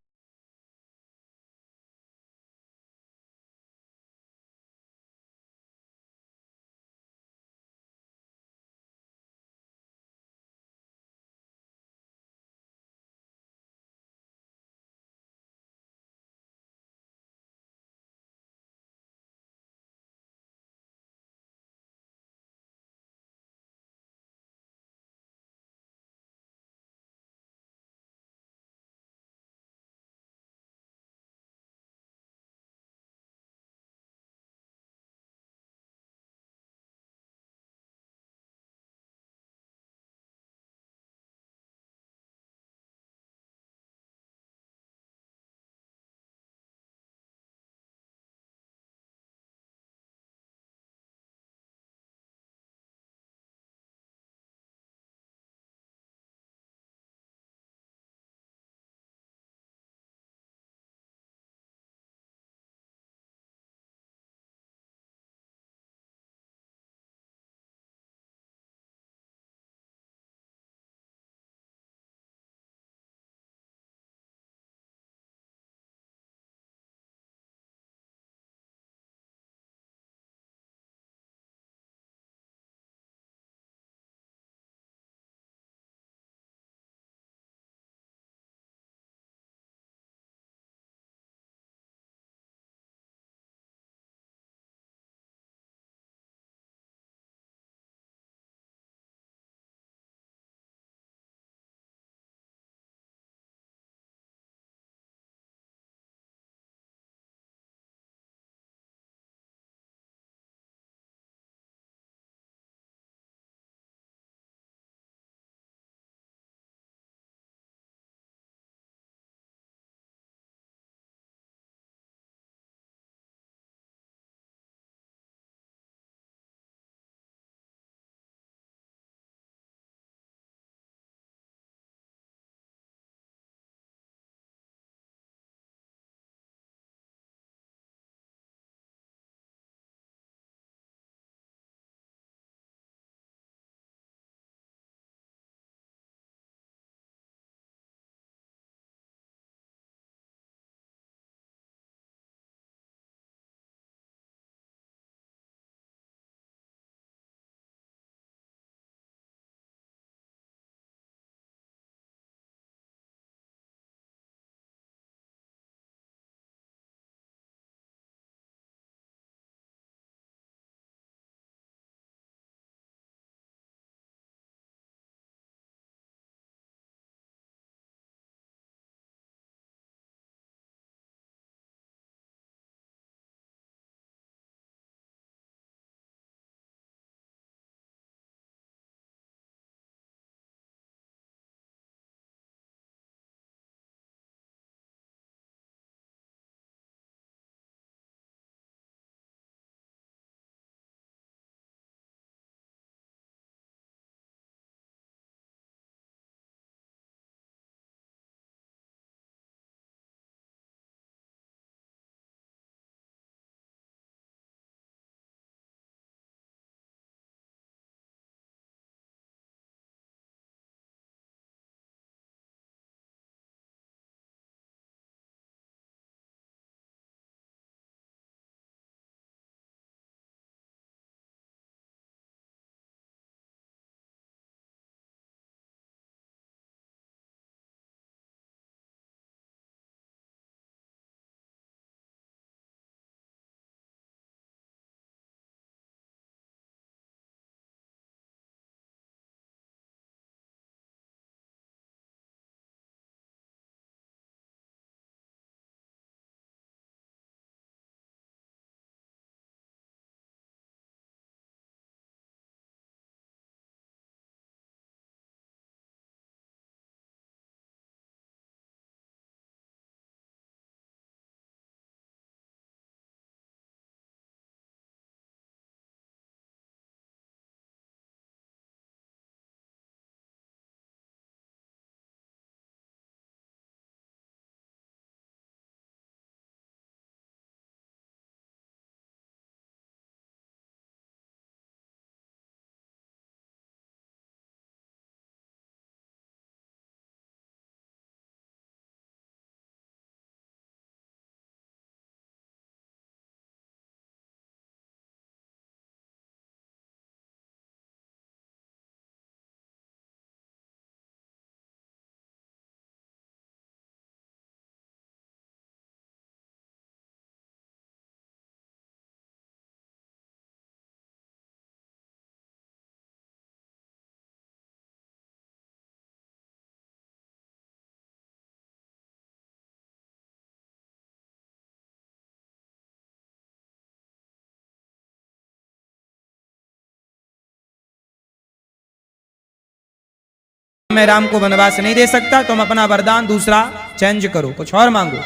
S1: मैं राम को वनवास नहीं दे सकता, तुम अपना वरदान दूसरा चेंज करो, कुछ और मांगो।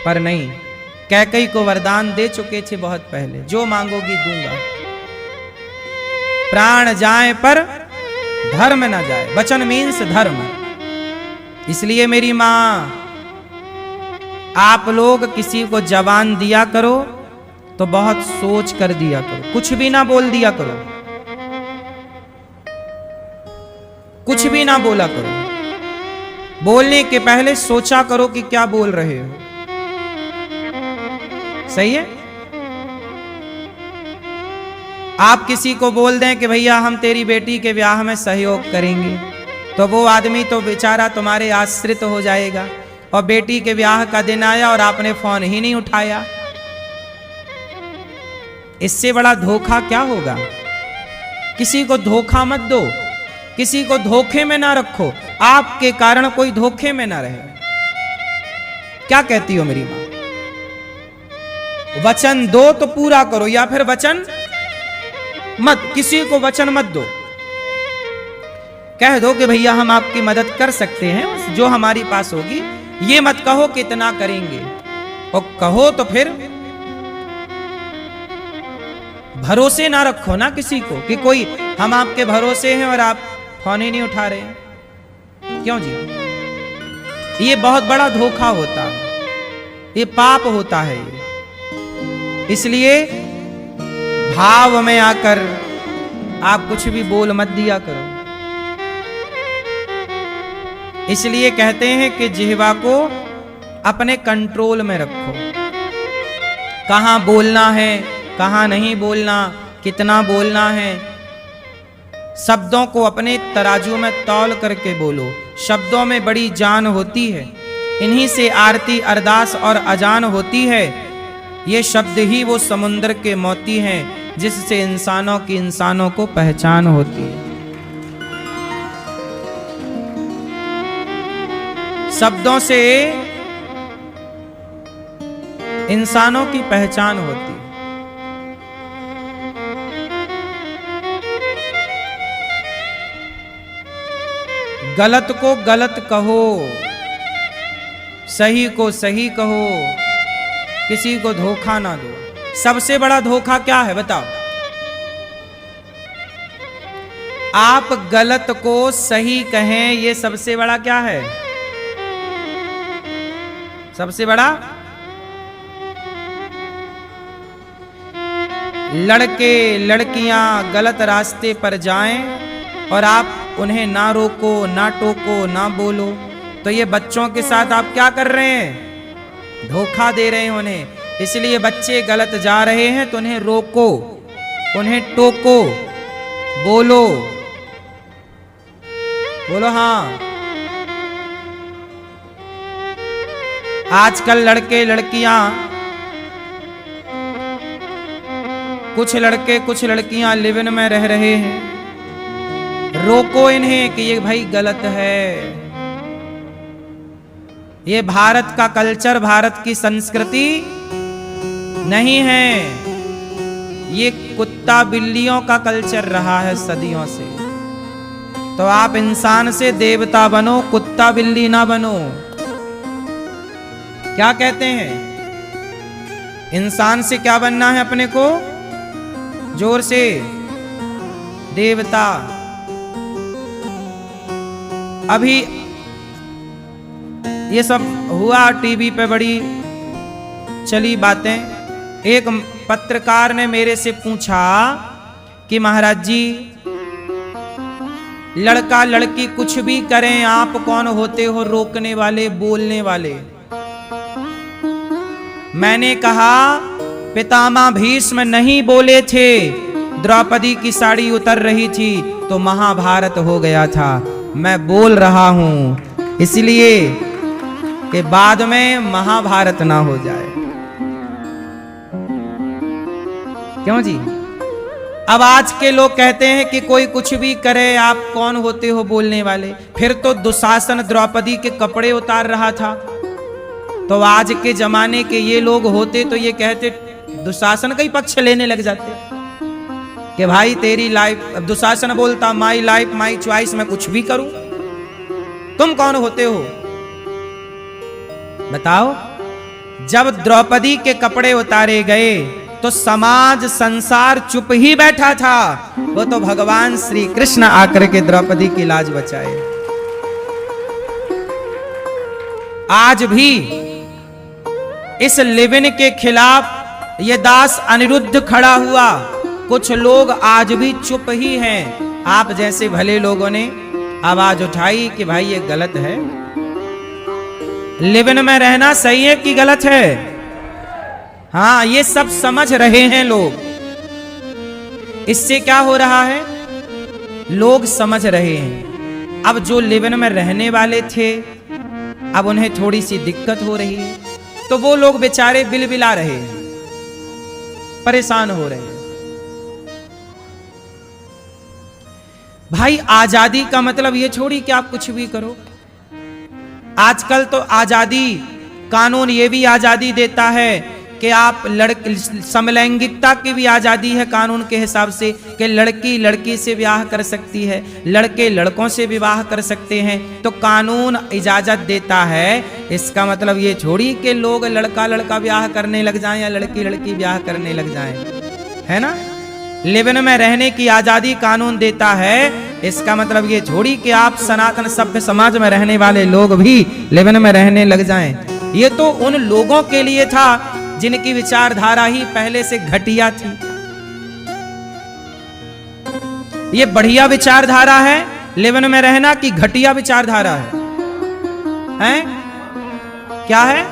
S1: पर नहीं, कैकेयी को वरदान दे चुके थे बहुत पहले, जो मांगोगी दूंगा। प्राण जाए पर धर्म ना जाए, वचन मीन्स धर्म। इसलिए मेरी मां, आप लोग किसी को जबान दिया करो तो बहुत सोच कर दिया करो, कुछ भी ना बोल दिया करो, कुछ भी ना बोला करो। बोलने के पहले सोचा करो कि क्या बोल रहे हो। सही है? आप किसी को बोल दें कि भैया हम तेरी बेटी के ब्याह में सहयोग करेंगे, तो वो आदमी तो बेचारा तुम्हारे आश्रित हो जाएगा, और बेटी के ब्याह का दिन आया और आपने फोन ही नहीं उठाया। इससे बड़ा धोखा क्या होगा? किसी को धोखा मत दो, किसी को धोखे में ना रखो, आपके कारण कोई धोखे में ना रहे। क्या कहती हो मेरी मां? वचन दो तो पूरा करो, या फिर वचन मत, किसी को वचन मत दो। कह दो कि भैया हम आपकी मदद कर सकते हैं, जो हमारी पास होगी। ये मत कहो कि इतना करेंगे, और कहो तो फिर भरोसे ना रखो ना किसी को कि कोई हम आपके भरोसे हैं और आप फोन ही नहीं उठा रहे हैं। क्यों जी? ये बहुत बड़ा धोखा होता है, ये पाप होता है। इसलिए भाव में आकर आप कुछ भी बोल मत दिया करो। इसलिए कहते हैं कि जिह्वा को अपने कंट्रोल में रखो। कहां बोलना है, कहां नहीं बोलना, कितना बोलना है, शब्दों को अपने तराजू में तौल करके बोलो। शब्दों में बड़ी जान होती है, इन्हीं से आरती अरदास और अजान होती है। ये शब्द ही वो समुद्र के मोती हैं जिससे इंसानों की इंसानों को पहचान होती है। शब्दों से इंसानों की पहचान होती है। गलत को गलत कहो, सही को सही कहो, किसी को धोखा ना दो। सबसे बड़ा धोखा क्या है बताओ? आप गलत को सही कहें, ये सबसे बड़ा क्या है? सबसे बड़ा लड़के लड़कियां गलत रास्ते पर जाएं और आप उन्हें ना रोको, ना टोको, ना बोलो, तो ये बच्चों के साथ आप क्या कर रहे हैं? धोखा दे रहे हैं उन्हें। इसलिए बच्चे गलत जा रहे हैं तो उन्हें रोको, उन्हें टोको, बोलो, बोलो हाँ। आजकल लड़के लड़कियां, कुछ लड़के कुछ लड़कियां लिव इन में रह रहे हैं। रोको इन्हें कि ये भाई गलत है। ये भारत का कल्चर, भारत की संस्कृति नहीं है। ये कुत्ता बिल्लियों का कल्चर रहा है सदियों से। तो आप इंसान से देवता बनो, कुत्ता बिल्ली ना बनो। क्या कहते हैं? इंसान से क्या बनना है अपने को? जोर से, देवता। अभी ये सब हुआ, टीवी पे बड़ी चली बातें। एक पत्रकार ने मेरे से पूछा कि महाराज जी, लड़का लड़की कुछ भी करें, आप कौन होते हो रोकने वाले, बोलने वाले? मैंने कहा पितामह भीष्म नहीं बोले थे, द्रौपदी की साड़ी उतर रही थी तो महाभारत हो गया था। मैं बोल रहा हूं इसलिए कि बाद में महाभारत ना हो जाए। क्यों जी? अब आज के लोग कहते हैं कि कोई कुछ भी करे, आप कौन होते हो बोलने वाले? फिर तो दुशासन द्रौपदी के कपड़े उतार रहा था, तो आज के जमाने के ये लोग होते तो ये कहते दुशासन का ही पक्ष लेने लग जाते। कि भाई तेरी लाइफ, अब दुशासन बोलता माई लाइफ माई चॉइस, मैं कुछ भी करूं। तुम कौन होते हो बताओ। जब द्रौपदी के कपड़े उतारे गए तो समाज संसार चुप ही बैठा था, वो तो भगवान श्री कृष्ण आकर के द्रौपदी की लाज बचाए। आज भी इस लिविन के खिलाफ ये दास अनिरुद्ध खड़ा हुआ, कुछ लोग आज भी चुप ही हैं। आप जैसे भले लोगों ने आवाज उठाई कि भाई ये गलत है, लिविन में रहना सही है कि गलत है। हाँ, ये सब समझ रहे हैं लोग। इससे क्या हो रहा है, लोग समझ रहे हैं। अब जो लिविन में रहने वाले थे, अब उन्हें थोड़ी सी दिक्कत हो रही है, तो वो लोग बेचारे बिलबिला रहे हैं, परेशान हो रहे हैं। भाई आजादी का मतलब ये छोड़ी कि आप कुछ भी करो। आजकल तो आजादी, कानून ये भी आजादी देता है कि आप समलैंगिकता की भी आजादी है कानून के हिसाब से, कि लड़की लड़की से विवाह कर सकती है, लड़के लड़कों से विवाह कर सकते हैं, तो कानून इजाजत देता है। इसका मतलब ये छोड़ी कि लोग लड़का लड़का विवाह करने लग जाएं या लड़की लड़की विवाह करने लग जाएं, है ना। लिविन में रहने की आजादी कानून देता है, इसका मतलब ये छोड़ी कि आप सनातन सभ्य समाज में रहने वाले लोग भी लिविन में रहने लग जाएं। ये तो उन लोगों के लिए था जिनकी विचारधारा ही पहले से घटिया थी। ये बढ़िया विचारधारा है लिविन में रहना कि घटिया विचारधारा है? क्या है?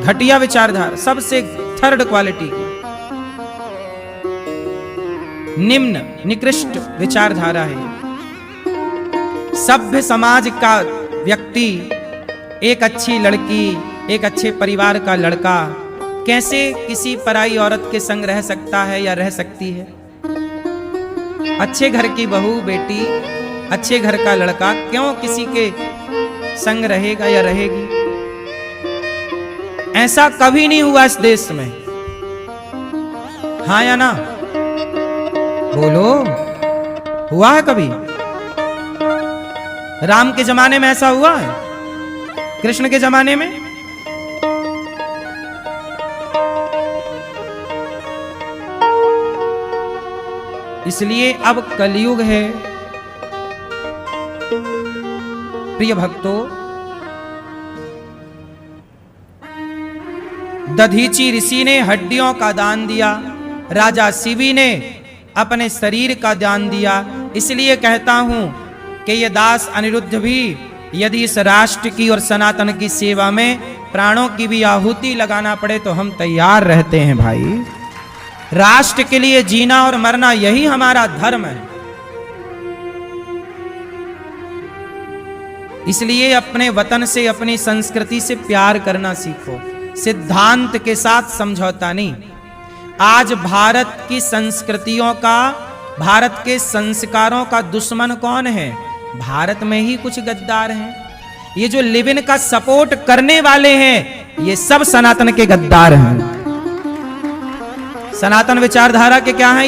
S1: घटिया विचारधारा, सबसे थर्ड क्वालिटी की, निम्न निकृष्ट विचारधारा है। सभ्य समाज का व्यक्ति, एक अच्छी लड़की, एक अच्छे परिवार का लड़का कैसे किसी पराई औरत के संग रह सकता है या रह सकती है? अच्छे घर की बहू बेटी, अच्छे घर का लड़का क्यों किसी के संग रहेगा या रहेगी? ऐसा कभी नहीं हुआ इस देश में, हाँ या ना? बोलो, हुआ है कभी? राम के जमाने में ऐसा हुआ है? कृष्ण के जमाने में? इसलिए अब कलयुग है प्रिय भक्तों। दधीची ऋषि ने हड्डियों का दान दिया, राजा शिवी ने अपने शरीर का दान दिया। इसलिए कहता हूं कि ये दास अनिरुद्ध भी यदि इस राष्ट्र की और सनातन की सेवा में प्राणों की भी आहुति लगाना पड़े तो हम तैयार रहते हैं भाई। राष्ट्र के लिए जीना और मरना यही हमारा धर्म है। इसलिए अपने वतन से, अपनी संस्कृति से प्यार करना सीखो, सिद्धांत के साथ समझौता नहीं। आज भारत की संस्कृतियों का, भारत के संस्कारों का दुश्मन कौन है? भारत में ही कुछ गद्दार हैं। ये जो लिविन का सपोर्ट करने वाले हैं, ये सब सनातन के गद्दार हैं। सनातन विचारधारा के क्या हैं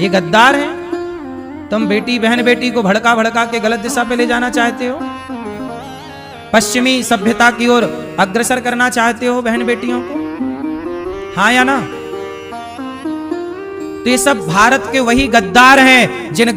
S1: ये गद्दार हैं। तुम बेटी बहन बेटी को भड़का भड़का के गलत दिशा पे ले जाना चाहते हो, पश्चिमी सभ्यता की ओर अग्रसर करना चाहते हो बहन बेटियों को, हाँ या ना? तो ये सब भारत के वही गद्दार हैं जिन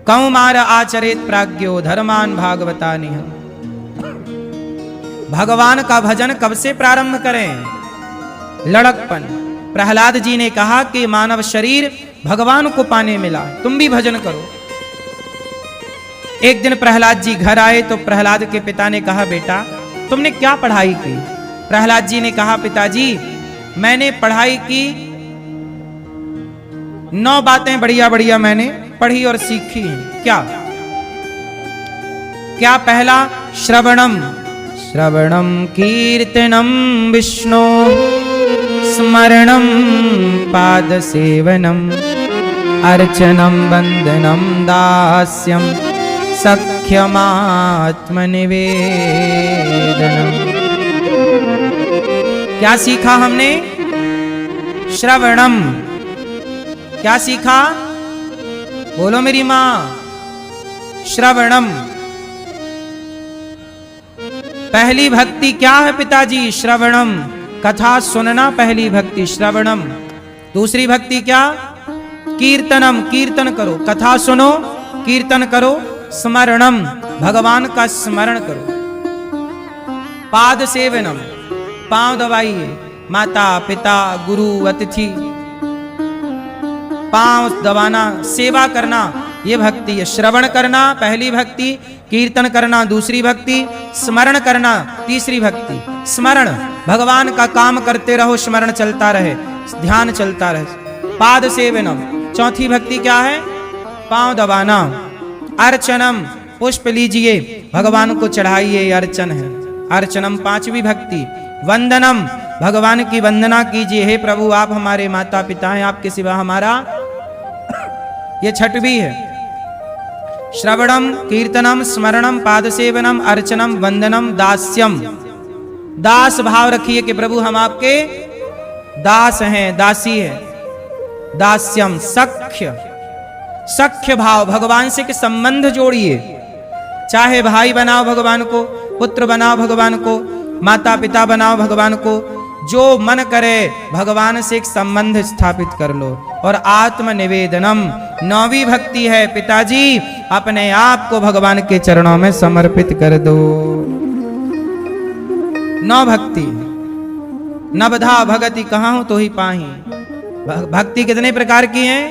S1: कौमार आचरित प्राज्ञो धर्मान भागवता निह। भगवान का भजन कब से प्रारंभ करें? लड़कपन। प्रहलाद जी ने कहा कि मानव शरीर भगवान को पाने मिला, तुम भी भजन करो। एक दिन प्रहलाद जी घर आए तो प्रहलाद के पिता ने कहा, बेटा तुमने क्या पढ़ाई की? प्रहलाद जी ने कहा, पिताजी मैंने पढ़ाई की 9 बातें बढ़िया बढ़िया मैंने पढ़ी और सीखी हैं। क्या क्या? पहला, श्रवणम, श्रवणम कीर्तनम विष्णु, स्मरणम पाद सेवनम, अर्चनम वंदनम दास्यम, सख्यमात्मनिवेदनम। क्या सीखा हमने? श्रवणम। क्या सीखा? बोलो मेरी मां। श्रवणम। पहली भक्ति क्या है पिताजी? श्रवणम, कथा सुनना पहली भक्ति श्रवणम। दूसरी भक्ति क्या? कीर्तनम, कीर्तन करो, कथा सुनो, कीर्तन करो। स्मरणम, भगवान का स्मरण करो। पाद सेवनम, पांव दबाइए, माता पिता गुरु अतिथि पांव दबाना, सेवा करना, ये भक्ति है। श्रवण करना पहली भक्ति, कीर्तन करना दूसरी भक्ति, स्मरण करना तीसरी भक्ति। स्मरण, भगवान का काम करते रहो, स्मरण चलता रहे, ध्यान चलता रहे। पाद सेवनम, चौथी भक्ति क्या है? पांव दबाना। अर्चनम, पुष्प लीजिए, भगवान को चढ़ाइए, अर्चन है। अर्चनम पांचवी भक्ति। वंदनम, भगवान की वंदना कीजिए, हे प्रभु आप हमारे माता पिता हैं, आपके सिवा हमारा, ये छठवीं है। श्रवणम, कीर्तनम, स्मरणम, पाद सेवनम, अर्चनम, वंदनम, दास्यम। दास भाव रखिए कि प्रभु हम आपके दास हैं, दासी है। दास्यम, सख्य, सख्य भाव, भगवान से के संबंध जोड़िए। चाहे भाई बनाओ भगवान को, पुत्र बनाओ भगवान को, माता पिता बनाओ भगवान को, जो मन करे भगवान से एक संबंध स्थापित कर लो। और आत्मनिवेदनम, 9वीं भक्ति है पिताजी, अपने आप को भगवान के चरणों में समर्पित कर दो। 9 भक्ति। नवधा भगति कहां तो ही पाही। भक्ति कितने प्रकार की हैं?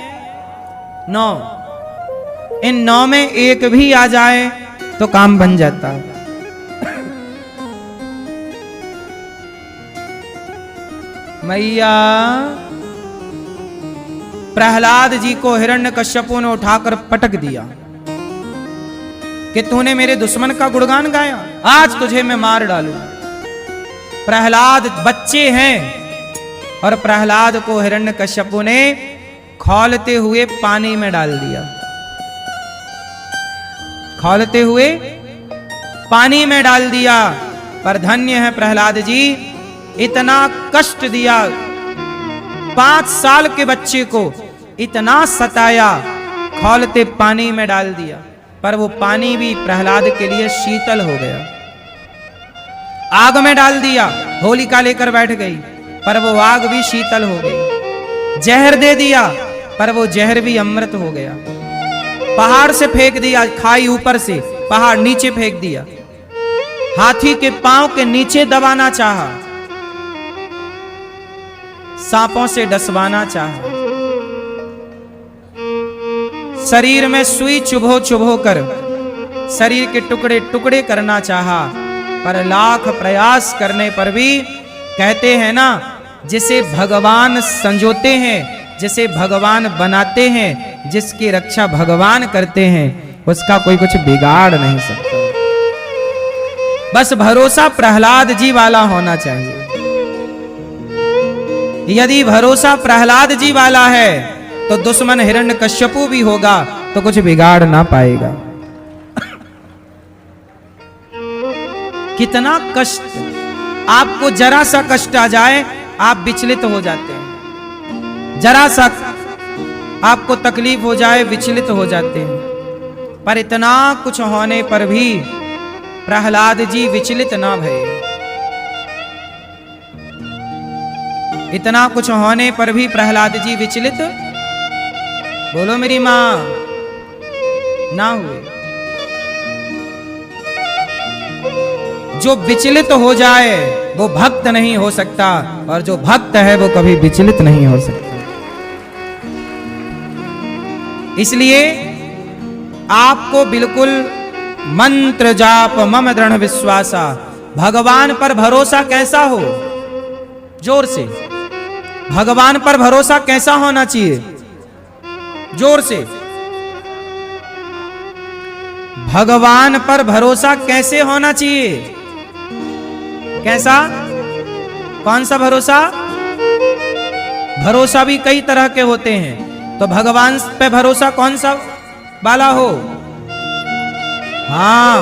S1: 9। इन 9 में एक भी आ जाए तो काम बन जाता है। मैया, प्रहलाद जी को हिरण्यकश्यपु ने उठाकर पटक दिया कि तूने मेरे दुश्मन का गुणगान गाया, आज तुझे मैं मार डालूं। प्रहलाद बच्चे हैं और प्रहलाद को हिरण्यकश्यपु ने खौलते हुए पानी में डाल दिया। खौलते हुए पानी में डाल दिया। पर धन्य है प्रहलाद जी, इतना कष्ट दिया, 5 साल के बच्चे को इतना सताया, खौलते पानी में डाल दिया, पर वो पानी भी प्रहलाद के लिए शीतल हो गया। आग में डाल दिया, होलिका लेकर बैठ गई, पर वो आग भी शीतल हो गई। जहर दे दिया, पर वो जहर भी अमृत हो गया। पहाड़ से फेंक दिया, खाई ऊपर से, पहाड़ नीचे फेंक दिया। हाथी के पांव के नीचे दबाना चाहा, सांपों से डसवाना चाहा, शरीर में सुई चुभो चुभो कर शरीर के टुकड़े टुकड़े करना चाहा, पर लाख प्रयास करने पर भी, कहते हैं ना, जिसे भगवान संजोते हैं, जिसे भगवान बनाते हैं, जिसकी रक्षा भगवान करते हैं, उसका कोई कुछ बिगाड़ नहीं सकता। बस भरोसा प्रहलाद जी वाला होना चाहिए। यदि भरोसा प्रहलाद जी वाला है तो दुश्मन हिरण्यकश्यपु भी होगा तो कुछ बिगाड़ ना पाएगा। कितना कष्ट, आपको जरा सा कष्ट आ जाए आप विचलित हो जाते हैं, जरा सा आपको तकलीफ हो जाए विचलित हो जाते हैं। पर इतना कुछ होने पर भी प्रहलाद जी विचलित ना भये। इतना कुछ होने पर भी प्रहलाद जी विचलित, बोलो मेरी मां, ना हुए। जो विचलित हो जाए वो भक्त नहीं हो सकता, और जो भक्त है वो कभी विचलित नहीं हो सकता। इसलिए आपको बिल्कुल मंत्र जाप मम दृढ़ विश्वासा, भगवान पर भरोसा कैसा हो, जोर से, भगवान पर भरोसा कैसा होना चाहिए, जोर से, भगवान पर भरोसा कैसे होना चाहिए, कैसा, कौन सा भरोसा? भरोसा भी कई तरह के होते हैं, तो भगवान पे भरोसा कौन सा वाला हो? हाँ,